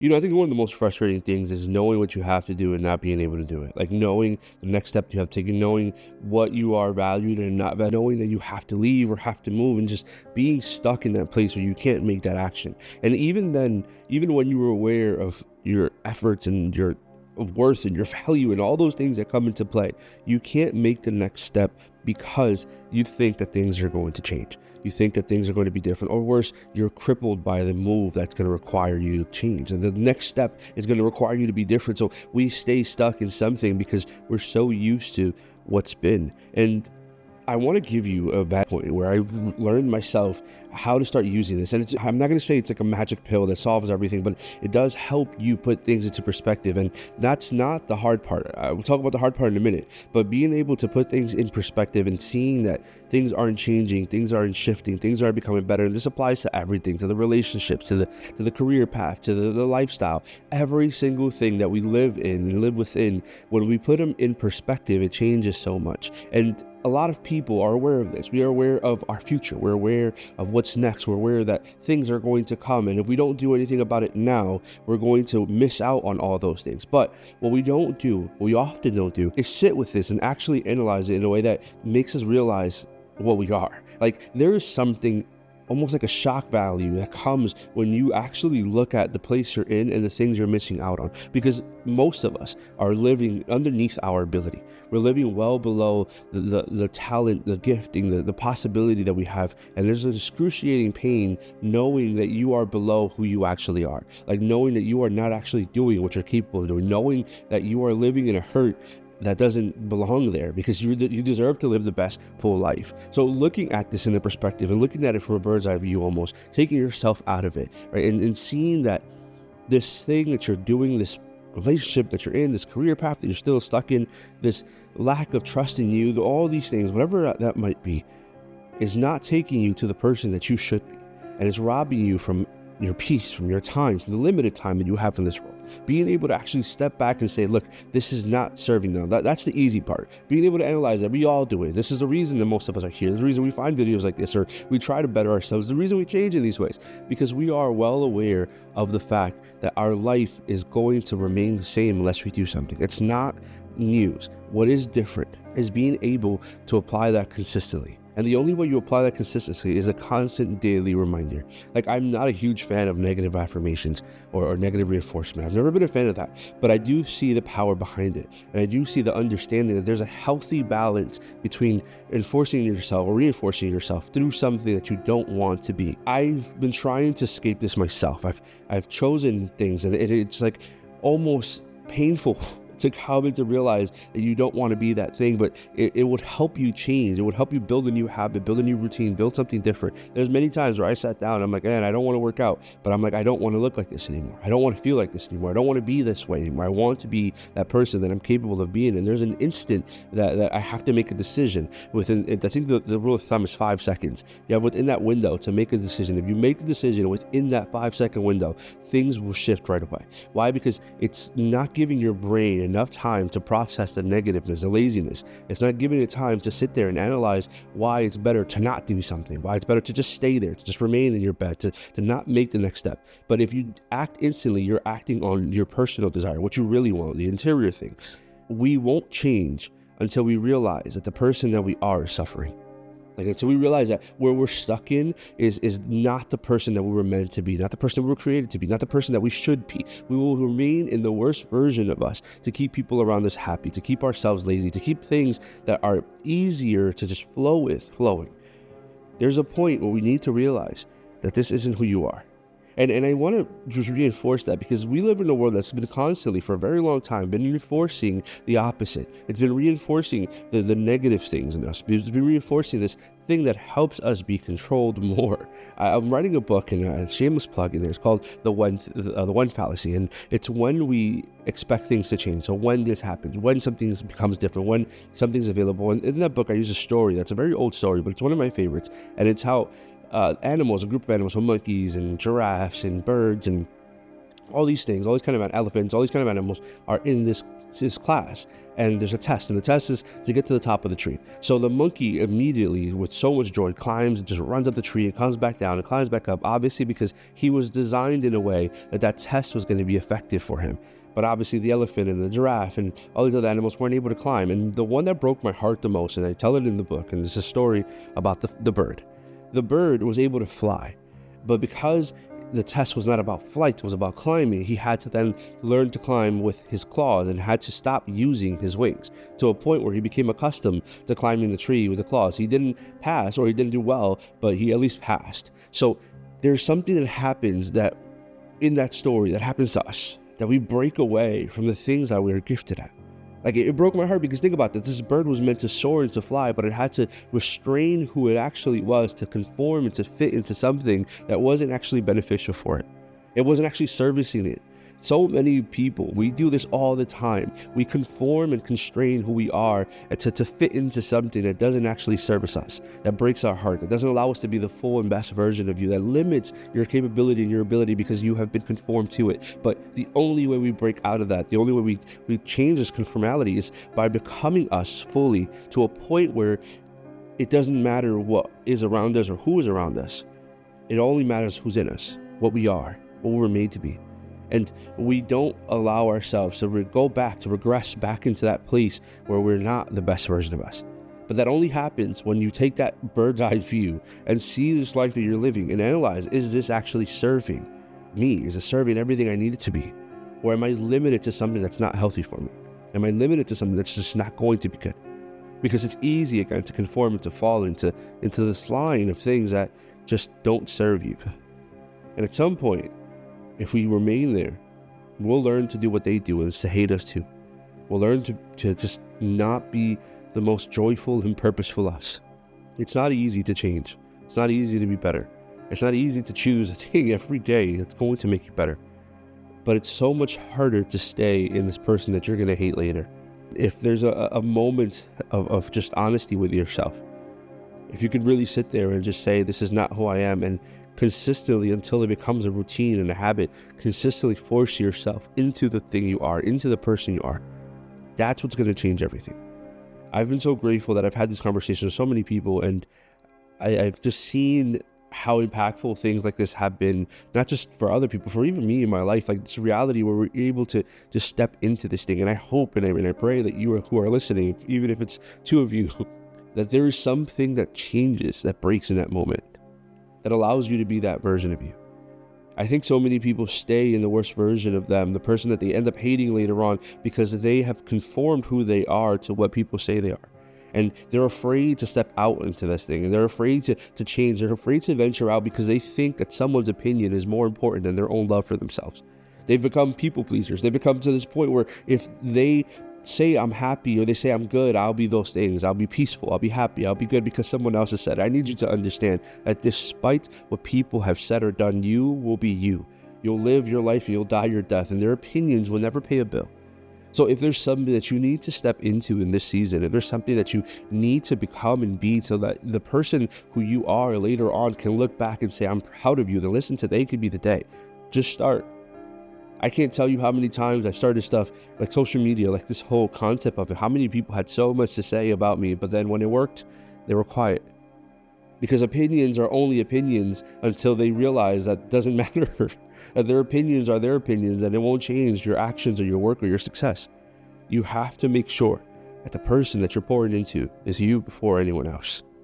I think one of the most frustrating things is knowing what you have to do and not being able to do it. Like knowing the next step you have to take, knowing what you are valued and not valued, knowing that you have to leave or have to move, and just being stuck in that place where you can't make that action. And even then, even when you were aware of your efforts and your of worth and your value and all those things that come into play, you can't make the next step because you think that things are going to change. You think that things are going to be different, or worse, you're crippled by the move that's going to require you to change. And the next step is going to require you to be different. So we stay stuck in something because we're so used to what's been. And I want to give you a that point where I've learned myself how to start using this. And I'm not going to say it's like a magic pill that solves everything, but it does help you put things into perspective. And that's not the hard part. We'll talk about the hard part in a minute, but being able to put things in perspective and seeing that things aren't changing, things aren't shifting, things aren't becoming better. And this applies to everything, to the relationships, to the career path, to the lifestyle, every single thing that we live in and live within. When we put them in perspective, it changes so much. And a lot of people are aware of this. We are aware of our future. We're aware of what's next. We're aware that things are going to come. And if we don't do anything about it now, we're going to miss out on all those things. But what we often don't do, is sit with this and actually analyze it in a way that makes us realize what we are. Like, there is something almost like a shock value that comes when you actually look at the place you're in and the things you're missing out on. Because most of us are living underneath our ability. We're living well below the talent, the gifting, the possibility that we have. And there's an excruciating pain knowing that you are below who you actually are. Like knowing that you are not actually doing what you're capable of doing. Knowing that you are living in a hurt that doesn't belong there, because you deserve to live the best full life. So looking at this in a perspective and looking at it from a bird's eye view, almost taking yourself out of it, right? And seeing that this thing that you're doing, this relationship that you're in, this career path that you're still stuck in, this lack of trust in you, all these things, whatever that might be, is not taking you to the person that you should be. And it's robbing you from your peace, from your time, from the limited time that you have in this world. Being able to actually step back and say, look, this is not serving them. That's the easy part. Being able to analyze that. We all do it. This is the reason that most of us are here. There's the reason we find videos like this, or we try to better ourselves. The reason we change in these ways, because we are well aware of the fact that our life is going to remain the same unless we do something. It's not news. What is different is being able to apply that consistently. And the only way you apply that consistency is a constant daily reminder. Like, I'm not a huge fan of negative affirmations or negative reinforcement. I've never been a fan of that, but I do see the power behind it. And I do see the understanding that there's a healthy balance between enforcing yourself or reinforcing yourself through something that you don't want to be. I've been trying to escape this myself. I've chosen things, and it's like almost painful to come and to realize that you don't want to be that thing, but it would help you change. It would help you build a new habit, build a new routine, build something different. There's many times where I sat down and I'm like, man, I don't want to work out, but I'm like, I don't want to look like this anymore. I don't want to feel like this anymore. I don't want to be this way anymore. I want to be that person that I'm capable of being. And there's an instant that I have to make a decision within, I think the rule of thumb is 5 seconds. You have within that window to make a decision. If you make the decision within that 5-second window, things will shift right away. Why? Because it's not giving your brain enough time to process the negativeness, the laziness. It's not giving it time to sit there and analyze why it's better to not do something, why it's better to just stay there, to just remain in your bed, to not make the next step. But if you act instantly, you're acting on your personal desire, what you really want, the interior thing. We won't change until we realize that the person that we are is suffering. Like, until we realize that where we're stuck in is not the person that we were meant to be, not the person that we were created to be, not the person that we should be. We will remain in the worst version of us to keep people around us happy, to keep ourselves lazy, to keep things that are easier to just flow with flowing. There's a point where we need to realize that this isn't who you are. And I want to just reinforce that, because we live in a world that's been constantly, for a very long time, been reinforcing the opposite. It's been reinforcing the negative things in us. It's been reinforcing this thing that helps us be controlled more. I'm writing a book, and a shameless plug in there. It's called The One Fallacy, and it's when we expect things to change. So when this happens, when something becomes different, when something's available. And in that book, I use a story that's a very old story, but it's one of my favorites, and it's how animals, a group of animals, so monkeys and giraffes and birds and All these things, all these kind of elephants, all these kind of animals are in this class. And there's a test, and the test is to get to the top of the tree. So the monkey immediately, with so much joy, climbs and just runs up the tree and comes back down and climbs back up, obviously because he was designed in a way that that test was going to be effective for him. But obviously the elephant and the giraffe and all these other animals weren't able to climb. And the one that broke my heart the most, and I tell it in the book, and it's a story about the bird. The bird was able to fly, but because the test was not about flight, it was about climbing, he had to then learn to climb with his claws and had to stop using his wings to a point where he became accustomed to climbing the tree with the claws. He didn't pass, or he didn't do well, but he at least passed. So there's something that happens that in that story that happens to us, that we break away from the things that we are gifted at. Like, it broke my heart because think about this. This bird was meant to soar and to fly, but it had to restrain who it actually was to conform and to fit into something that wasn't actually beneficial for it. It wasn't actually servicing it. So many people, we do this all the time. We conform and constrain who we are to fit into something that doesn't actually service us, that breaks our heart, that doesn't allow us to be the full and best version of you, that limits your capability and your ability because you have been conformed to it. But the only way we break out of that, the only way we change this conformality is by becoming us fully to a point where it doesn't matter what is around us or who is around us. It only matters who's in us, what we are, what we're made to be. And we don't allow ourselves to regress back into that place where we're not the best version of us. But that only happens when you take that bird's eye view and see this life that you're living and analyze, is this actually serving me? Is it serving everything I need it to be? Or am I limited to something that's not healthy for me? Am I limited to something that's just not going to be good? Because it's easy again to conform and to fall into this line of things that just don't serve you. And at some point, if we remain there, we'll learn to do what they do, and it's to hate us too. We'll learn to just not be the most joyful and purposeful us. It's not easy to change. It's not easy to be better. It's not easy to choose a thing every day that's going to make you better. But it's so much harder to stay in this person that you're going to hate later. If there's a moment of just honesty with yourself, if you could really sit there and just say, this is not who I am, and consistently, until it becomes a routine and a habit, consistently force yourself into the thing you are, into the person you are. That's what's going to change everything. I've been so grateful that I've had this conversation with so many people, and I've just seen how impactful things like this have been, not just for other people, for even me in my life. Like, this reality where we're able to just step into this thing. And I hope and I pray that you who are listening, even if it's two of you, that there is something that changes, that breaks in that moment, that allows you to be that version of you. I think so many people stay in the worst version of them, the person that they end up hating later on, because they have conformed who they are to what people say they are. And they're afraid to step out into this thing, and they're afraid to change. They're afraid to venture out because they think that someone's opinion is more important than their own love for themselves. They've become people pleasers. They've become to this point where if they say I'm happy or they say I'm good, I'll be those things. I'll be peaceful, I'll be happy, I'll be good because someone else has said it. I need you to understand that despite what people have said or done, you will be you. You'll live your life and you'll die your death, and their opinions will never pay a bill. So if there's something that you need to step into in this season, if there's something that you need to become and be so that the person who you are later on can look back and say, I'm proud of you, then listen, today could be the day. Just start. I can't tell you how many times I started stuff like social media, like this whole concept of it. How many people had so much to say about me, but then when it worked, they were quiet. Because opinions are only opinions until they realize that it doesn't matter. That their opinions are their opinions, and it won't change your actions or your work or your success. You have to make sure that the person that you're pouring into is you before anyone else.